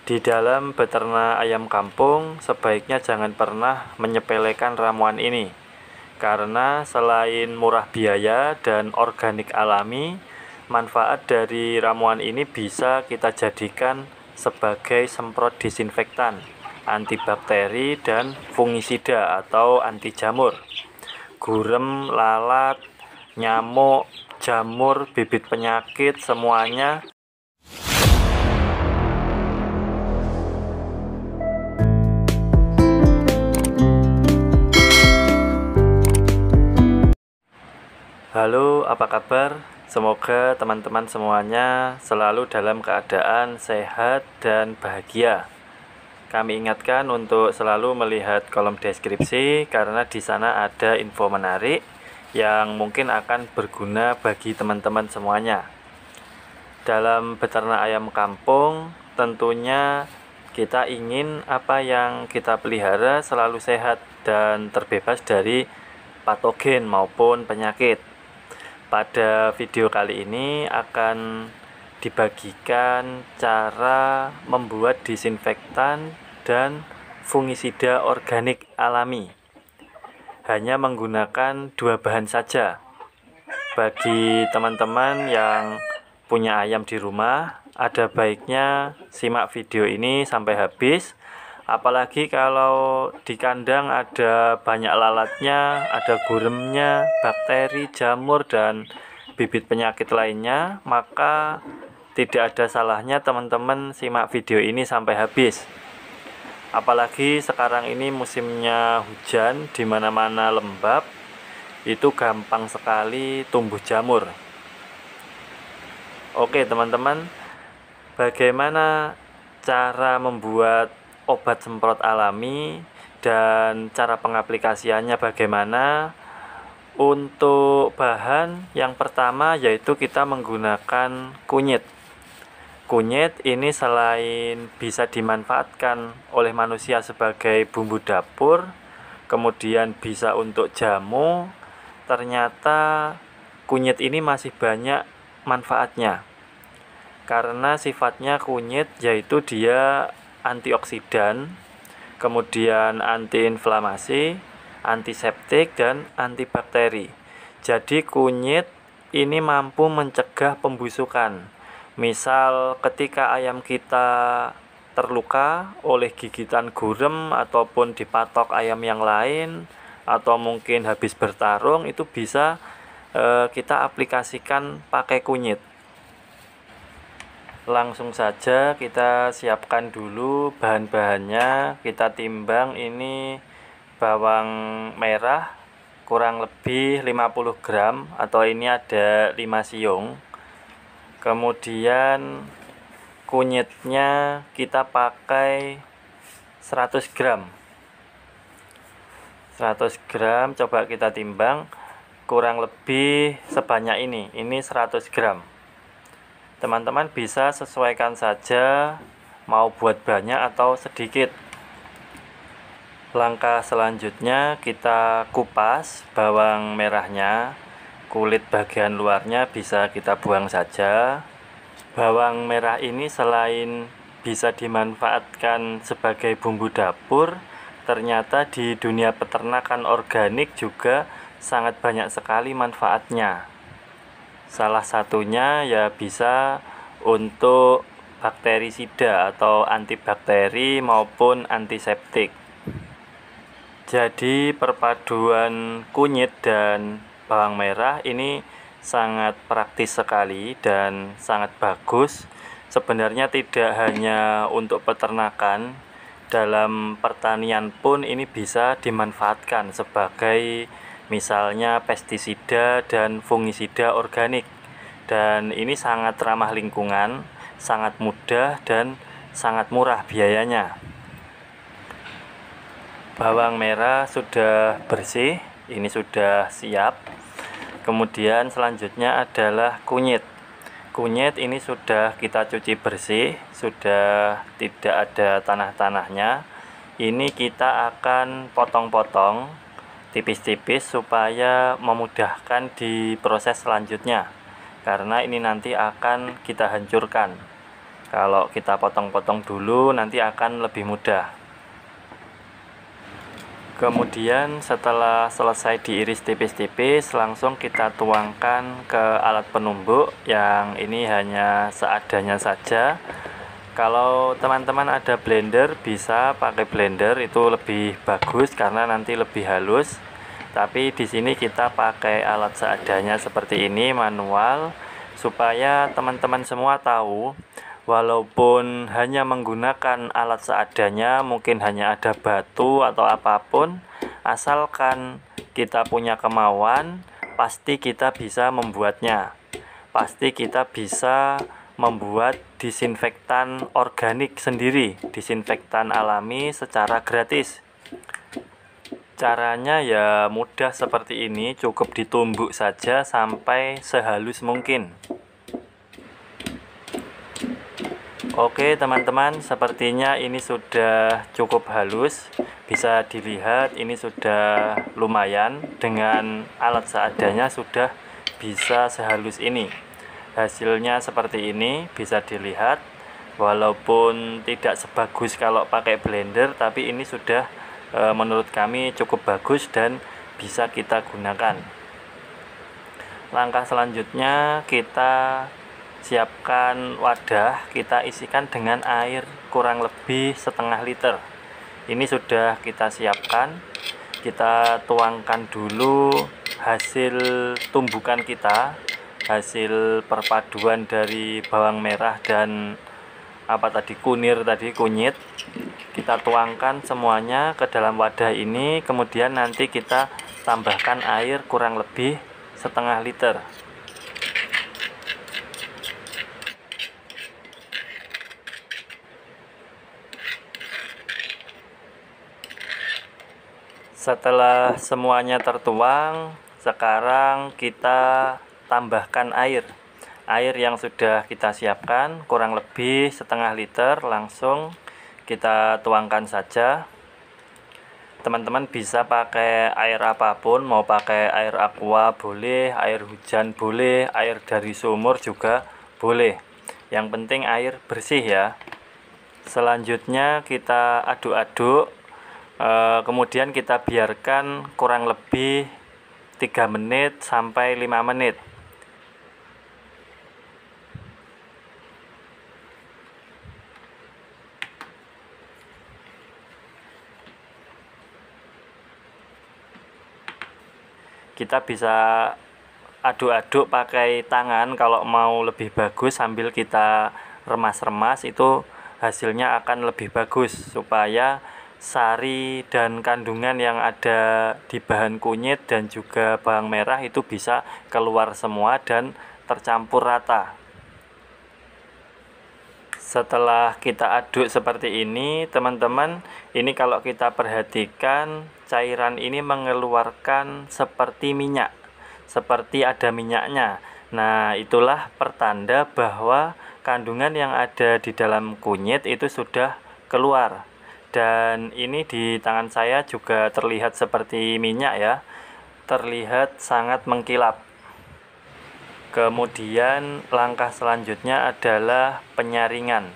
Di dalam beternak ayam kampung, sebaiknya jangan pernah menyepelekan ramuan ini, karena selain murah biaya dan organik alami, manfaat dari ramuan ini bisa kita jadikan sebagai semprot disinfektan, antibakteri, dan fungisida atau anti jamur, gurem, lalat, nyamuk, jamur, bibit penyakit, semuanya. Halo, apa kabar? Semoga teman-teman semuanya selalu dalam keadaan sehat dan bahagia. Kami ingatkan untuk selalu melihat kolom deskripsi karena di sana ada info menarik yang mungkin akan berguna bagi teman-teman semuanya. Dalam beternak ayam kampung, tentunya kita ingin apa yang kita pelihara selalu sehat dan terbebas dari patogen maupun penyakit. Pada video kali ini akan dibagikan cara membuat disinfektan dan fungisida organik alami. Hanya menggunakan 2 bahan saja. Bagi teman-teman yang punya ayam di rumah, ada baiknya simak video ini sampai habis. Apalagi kalau di kandang ada banyak lalatnya, ada guremnya, bakteri, jamur, dan bibit penyakit lainnya, maka tidak ada salahnya teman-teman simak video ini sampai habis. Apalagi sekarang ini musimnya hujan, di mana-mana lembab, itu gampang sekali tumbuh jamur. Oke teman-teman, bagaimana cara membuat obat semprot alami dan cara pengaplikasiannya bagaimana? Untuk bahan yang pertama yaitu kita menggunakan kunyit. Kunyit ini selain bisa dimanfaatkan oleh manusia sebagai bumbu dapur, kemudian bisa untuk jamu, ternyata kunyit ini masih banyak manfaatnya. Karena sifatnya kunyit yaitu dia antioksidan, kemudian antiinflamasi, antiseptik, dan antibakteri. Jadi kunyit ini mampu mencegah pembusukan. Misal ketika ayam kita terluka oleh gigitan gurem ataupun dipatok ayam yang lain, atau mungkin habis bertarung, itu bisa kita aplikasikan pakai kunyit. Langsung saja kita siapkan dulu bahan-bahannya. Kita timbang, ini bawang merah kurang lebih 50 gram atau ini ada 5 siung. Kemudian kunyitnya kita pakai 100 gram. 100 gram coba kita timbang, kurang lebih sebanyak ini 100 gram. Teman-teman bisa sesuaikan saja mau buat banyak atau sedikit. Langkah selanjutnya kita kupas bawang merahnya. Kulit bagian luarnya bisa kita buang saja. Bawang merah ini selain bisa dimanfaatkan sebagai bumbu dapur, ternyata di dunia peternakan organik juga sangat banyak sekali manfaatnya. Salah satunya ya bisa untuk bakterisida atau antibakteri maupun antiseptik. Jadi perpaduan kunyit dan bawang merah ini sangat praktis sekali dan sangat bagus. Sebenarnya tidak hanya untuk peternakan, dalam pertanian pun ini bisa dimanfaatkan sebagai misalnya pestisida dan fungisida organik, dan ini sangat ramah lingkungan, sangat mudah dan sangat murah biayanya. Bawang merah sudah bersih, ini sudah siap. Kemudian selanjutnya adalah kunyit. Kunyit ini sudah kita cuci bersih, sudah tidak ada tanah-tanahnya. Ini kita akan potong-potong tipis-tipis supaya memudahkan di proses selanjutnya, karena ini nanti akan kita hancurkan. Kalau kita potong-potong dulu nanti akan lebih mudah. Kemudian setelah selesai diiris tipis-tipis, langsung kita tuangkan ke alat penumbuk yang ini hanya seadanya saja. Kalau teman-teman ada blender, bisa pakai blender, itu lebih bagus karena nanti lebih halus. Tapi di sini kita pakai alat seadanya seperti ini, manual, supaya teman-teman semua tahu walaupun hanya menggunakan alat seadanya, mungkin hanya ada batu atau apapun, asalkan kita punya kemauan, pasti kita bisa membuatnya. Pasti kita bisa membuat disinfektan organik sendiri, disinfektan alami secara gratis. Caranya ya mudah seperti ini, cukup ditumbuk saja sampai sehalus mungkin. Oke teman-teman, sepertinya ini sudah cukup halus. Bisa dilihat ini sudah lumayan, dengan alat seadanya sudah bisa sehalus ini. Hasilnya seperti ini, bisa dilihat. Walaupun tidak sebagus kalau pakai blender, tapi ini sudah menurut kami cukup bagus dan bisa kita gunakan. Langkah selanjutnya, kita siapkan wadah, kita isikan dengan air kurang lebih setengah liter. Ini sudah kita siapkan. Kita tuangkan dulu hasil tumbukan kita, hasil perpaduan dari bawang merah dan kunyit. Kita tuangkan semuanya ke dalam wadah ini, kemudian nanti kita tambahkan air kurang lebih setengah liter. Setelah semuanya tertuang, sekarang kita tambahkan air yang sudah kita siapkan kurang lebih setengah liter, langsung kita tuangkan saja. Teman-teman bisa pakai air apapun, mau pakai air aqua boleh, air hujan boleh, air dari sumur juga boleh, yang penting air bersih ya. Selanjutnya kita aduk-aduk, kemudian kita biarkan kurang lebih 3 menit sampai 5 menit. Kita bisa aduk-aduk pakai tangan kalau mau lebih bagus, sambil kita remas-remas, itu hasilnya akan lebih bagus, supaya sari dan kandungan yang ada di bahan kunyit dan juga bawang merah itu bisa keluar semua dan tercampur rata. Setelah kita aduk seperti ini, teman-teman, ini kalau kita perhatikan, cairan ini mengeluarkan seperti minyak, seperti ada minyaknya. Nah, itulah pertanda bahwa kandungan yang ada di dalam kunyit itu sudah keluar. Dan ini di tangan saya juga terlihat seperti minyak ya, terlihat sangat mengkilap. Kemudian langkah selanjutnya adalah penyaringan.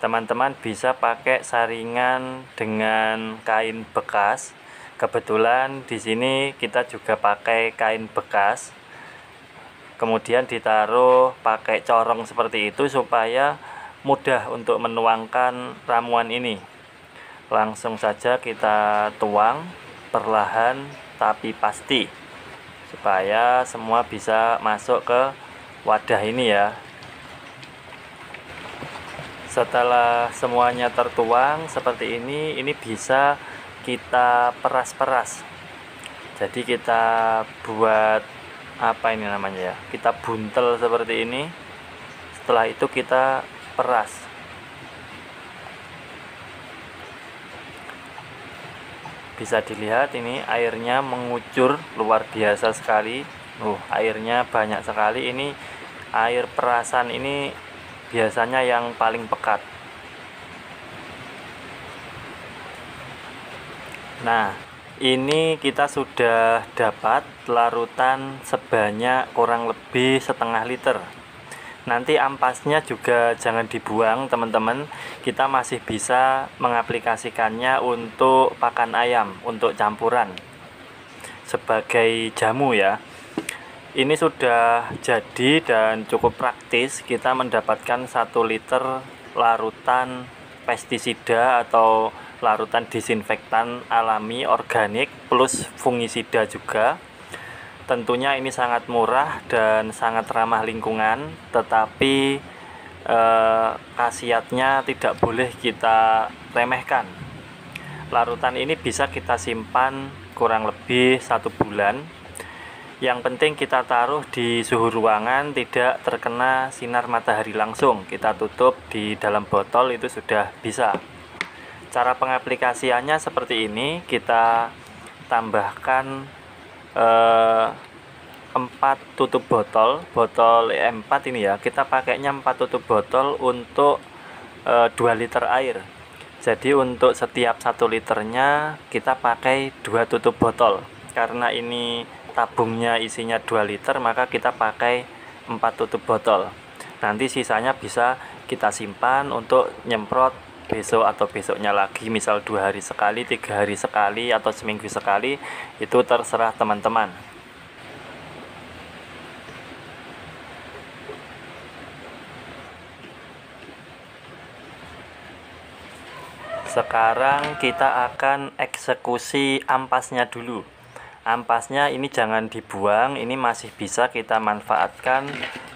Teman-teman bisa pakai saringan dengan kain bekas. Kebetulan di sini kita juga pakai kain bekas. Kemudian ditaruh pakai corong seperti itu supaya mudah untuk menuangkan ramuan ini. Langsung saja kita tuang perlahan tapi pasti, supaya semua bisa masuk ke wadah ini ya. Setelah semuanya tertuang seperti ini bisa kita peras-peras. Jadi kita buat apa ini namanya ya, kita buntel seperti ini. Setelah itu kita peras. Bisa dilihat ini airnya mengucur luar biasa sekali. Airnya banyak sekali. Ini air perasan ini biasanya yang paling pekat. Nah, ini kita sudah dapat larutan sebanyak kurang lebih setengah liter. Nanti ampasnya juga jangan dibuang teman-teman, kita masih bisa mengaplikasikannya untuk pakan ayam, untuk campuran sebagai jamu ya. Ini sudah jadi dan cukup praktis, kita mendapatkan 1 liter larutan pestisida atau larutan disinfektan alami organik plus fungisida juga. Tentunya ini sangat murah dan sangat ramah lingkungan, tetapi khasiatnya tidak boleh kita remehkan. Larutan ini bisa kita simpan kurang lebih 1 bulan. Yang penting kita taruh di suhu ruangan, tidak terkena sinar matahari langsung. Kita tutup di dalam botol, itu sudah bisa. Cara pengaplikasiannya seperti ini, kita tambahkan 4 tutup botol 4 ini ya, kita pakainya 4 tutup botol untuk 2 liter air. Jadi untuk setiap 1 liternya kita pakai 2 tutup botol. Karena ini tabungnya isinya 2 liter, maka kita pakai 4 tutup botol. Nanti sisanya bisa kita simpan untuk nyemprot besok atau besoknya lagi, misal 2 hari sekali, 3 hari sekali, atau seminggu sekali, itu terserah teman-teman. Sekarang kita akan eksekusi ampasnya dulu. Ampasnya ini jangan dibuang, ini masih bisa kita manfaatkan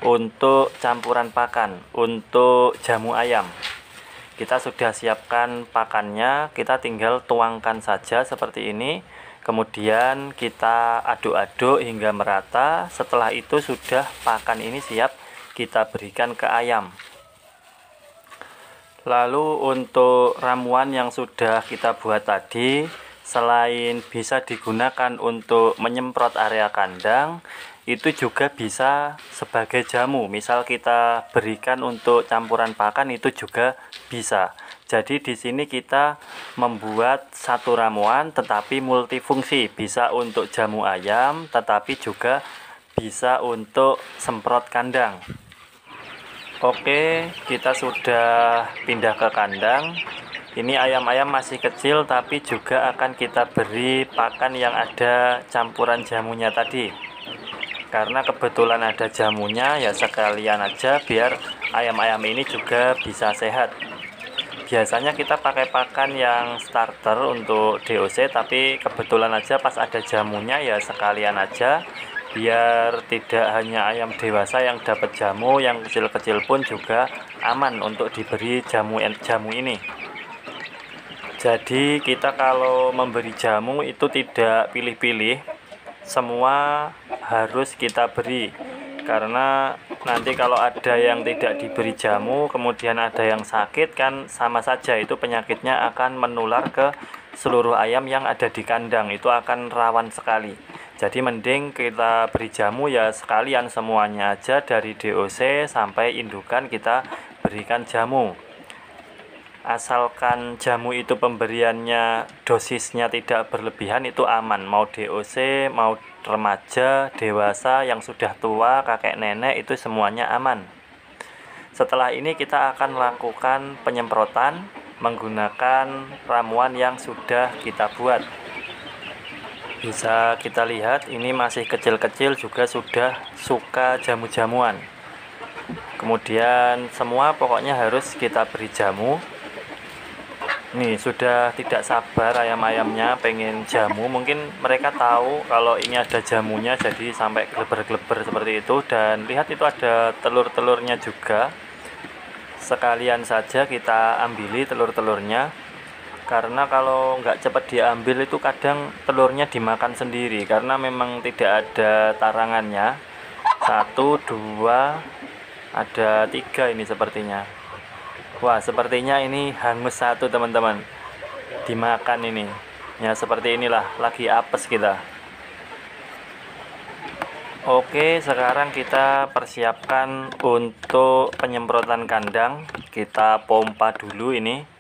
untuk campuran pakan, untuk jamu ayam. Kita sudah siapkan pakannya, kita tinggal tuangkan saja seperti ini. Kemudian kita aduk-aduk hingga merata. Setelah itu sudah pakan ini siap kita berikan ke ayam. Lalu untuk ramuan yang sudah kita buat tadi, selain bisa digunakan untuk menyemprot area kandang, itu juga bisa sebagai jamu. Misal kita berikan untuk campuran pakan, itu juga bisa. Jadi di sini kita membuat 1 ramuan tetapi multifungsi, bisa untuk jamu ayam tetapi juga bisa untuk semprot kandang. Oke, kita sudah pindah ke kandang. Ini ayam-ayam masih kecil, tapi juga akan kita beri pakan yang ada campuran jamunya tadi. Karena kebetulan ada jamunya, ya sekalian aja biar ayam-ayam ini juga bisa sehat. Biasanya kita pakai pakan yang starter untuk DOC, tapi kebetulan aja pas ada jamunya ya sekalian aja, biar tidak hanya ayam dewasa yang dapat jamu, yang kecil-kecil pun juga aman untuk diberi jamu ini. Jadi kita kalau memberi jamu itu tidak pilih-pilih, semua harus kita beri. Karena nanti kalau ada yang tidak diberi jamu, kemudian ada yang sakit, kan sama saja, itu penyakitnya akan menular ke seluruh ayam yang ada di kandang, itu akan rawan sekali. Jadi mending kita beri jamu ya sekalian semuanya aja, dari DOC sampai indukan kita berikan jamu. Asalkan jamu itu pemberiannya dosisnya tidak berlebihan, itu aman. Mau DOC, mau remaja, dewasa, yang sudah tua, kakek nenek, itu semuanya aman. Setelah ini kita akan lakukan penyemprotan menggunakan ramuan yang sudah kita buat. Bisa kita lihat ini masih kecil-kecil juga sudah suka jamu-jamuan. Kemudian semua pokoknya harus kita beri jamu. Nih sudah tidak sabar ayam-ayamnya pengen jamu. Mungkin mereka tahu kalau ini ada jamunya, jadi sampai geleber-geleber seperti itu. Dan lihat itu ada telur-telurnya juga. Sekalian saja kita ambili telur-telurnya. Karena kalau nggak cepat diambil itu kadang telurnya dimakan sendiri, karena memang tidak ada tarangannya. 1, 2, ada 3 ini sepertinya. Wah, sepertinya ini hangus 1 teman-teman, dimakan ini ya. Seperti inilah, lagi apes kita. Oke, sekarang kita persiapkan untuk penyemprotan kandang. Kita pompa dulu ini.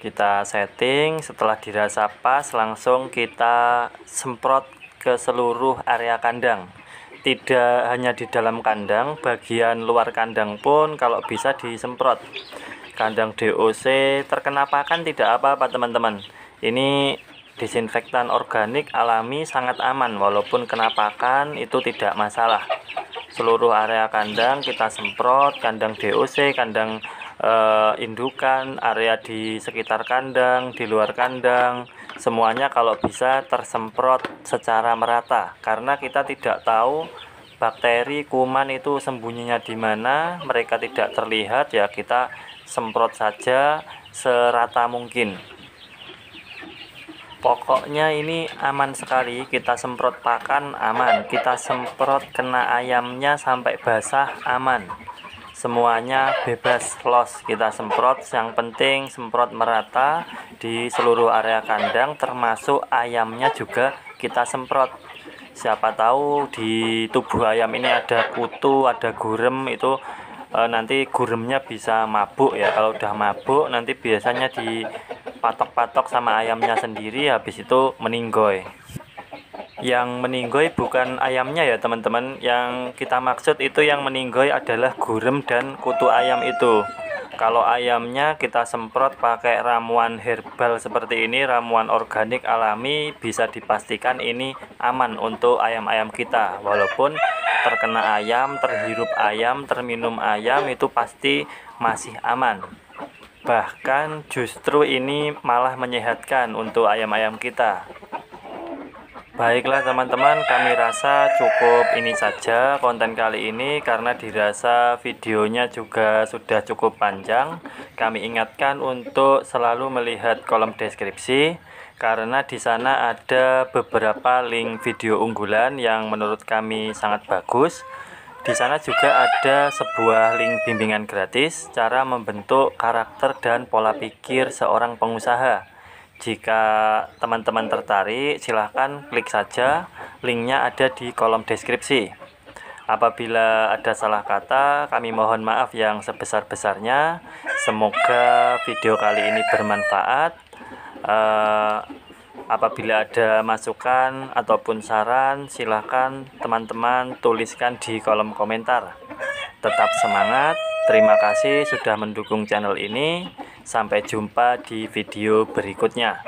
Kita setting, setelah dirasa pas langsung kita semprot ke seluruh area kandang. tidak hanya di dalam kandang, bagian luar kandang pun kalau bisa disemprot. Kandang DOC terkena pakan tidak apa-apa teman-teman. Ini disinfektan organik alami sangat aman, walaupun kena pakan itu tidak masalah. Seluruh area kandang kita semprot, kandang DOC, kandang indukan, area di sekitar kandang, di luar kandang, semuanya kalau bisa tersemprot secara merata, karena kita tidak tahu bakteri, kuman itu sembunyinya di mana, mereka tidak terlihat, ya kita semprot saja serata mungkin. Pokoknya ini aman sekali, kita semprot pakan aman, kita semprot kena ayamnya sampai basah aman. Semuanya bebas los kita semprot, yang penting semprot merata di seluruh area kandang, termasuk ayamnya juga kita semprot. Siapa tahu di tubuh ayam ini ada kutu, ada gurem, itu nanti guremnya bisa mabuk ya. Kalau udah mabuk nanti biasanya dipatok-patok sama ayamnya sendiri, habis itu meninggoy. Yang meninggoy bukan ayamnya ya teman-teman, yang kita maksud itu yang meninggoy adalah gurem dan kutu ayam itu. Kalau ayamnya kita semprot pakai ramuan herbal seperti ini, ramuan organik alami, bisa dipastikan ini aman untuk ayam-ayam kita. Walaupun terkena ayam, terhirup ayam, terminum ayam, itu pasti masih aman. Bahkan justru ini malah menyehatkan untuk ayam-ayam kita. Baiklah teman-teman, kami rasa cukup ini saja konten kali ini, karena dirasa videonya juga sudah cukup panjang. Kami ingatkan untuk selalu melihat kolom deskripsi, karena di sana ada beberapa link video unggulan yang menurut kami sangat bagus. Di sana juga ada sebuah link bimbingan gratis cara membentuk karakter dan pola pikir seorang pengusaha. Jika teman-teman tertarik, silahkan klik saja, linknya ada di kolom deskripsi. Apabila ada salah kata, kami mohon maaf yang sebesar-besarnya. Semoga video kali ini bermanfaat. Apabila ada masukan ataupun saran, silahkan teman-teman tuliskan di kolom komentar. Tetap semangat, terima kasih sudah mendukung channel ini. Sampai jumpa di video berikutnya.